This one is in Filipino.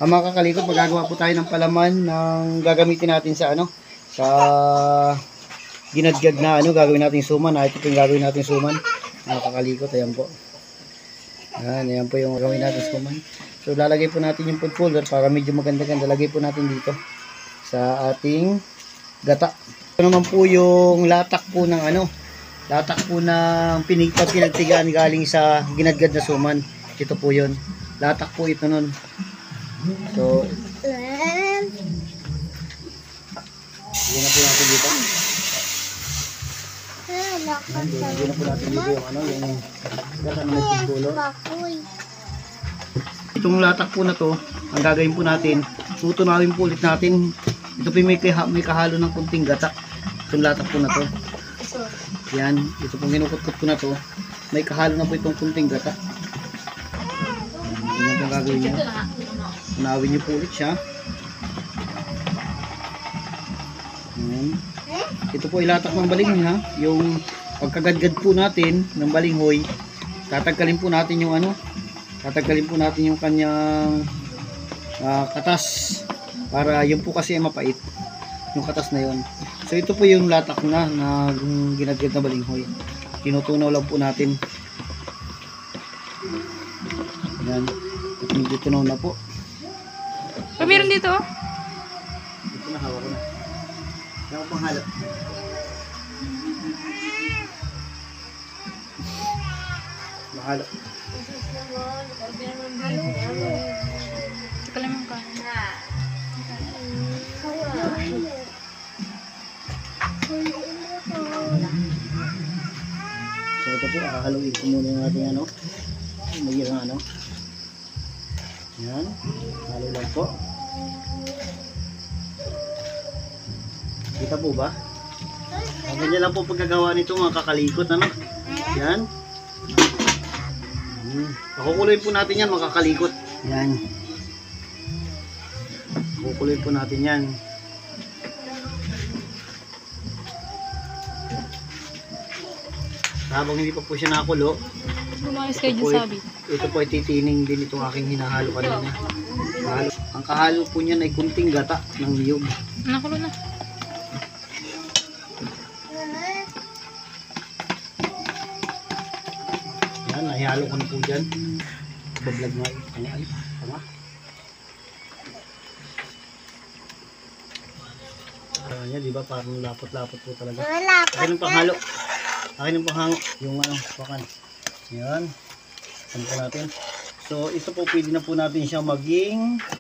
Mga kakalikot, magagawa po tayo ng palaman ng gagamitin natin sa sa ginadgad na gagawin natin suman. Ito po yung gagawin natin suman. Mga kakalikot, ayan po. Ayan po yung gagawin natin suman. So lalagay po natin yung food color para medyo maganda-ganda. Lagay po natin dito sa ating gata. Ito naman po yung latak po ng latak po ng pinagtigaan galing sa ginadgad na suman. Ito po yun. Latak po ito nun. So, yan na po natin dito. Yan na po natin dito yung gata na may pagkulo. Itong latak po na to, ang gagawin po natin, tutunawin po ulit natin. Ito po may kahalo ng kunting gata. Itong latak po na to. Yan, ito pong ginukot-kot ko na to, may kahalo na po itong kunting gata. Yan po gagawin nyo. Tunawin nyo po ulit siya. Yan. Ito po ilatak ng balinghoy ha. Yung pagkagadgad po natin ng balinghoy, tatagkalin po natin yung tatagkalin po natin yung kanyang katas para yun po kasi ay mapait yung katas na yun. So ito po yung latak na ginadgad na balinghoy. Tinutunaw lang po natin. Yan. At medyo tunaw na po. Meron dito? Ito na, hawak ko na. Kaya ko pang halap. Mahalap. Kalamang ka. So ito po, haluin ko muna yung ating mayroong yan, halo lang po. Kita po ba? Ganyan lang po pagkagawa nito mga kakalikot yan. Pakukuloyin po natin yan mga kakalikot. Yan. Pakukuloyin po natin yan. Habang hindi pa po siya nakakulo, Lumayos kayo dyan sabi. ito po ay titining din itong aking hinahalo kanina. Ang kahalo po niyan ay kunting gata ng niyog. Nakulo na. Yan, nahihalo ko na po dyan. Bablag nga ay tama. Yan, di ba parang lapot-lapot po talaga. Akin ang panghalo. Akin ang panghalo. Yung pakan. Yan. Ano po natin. So ito po pwede na po natin siya maging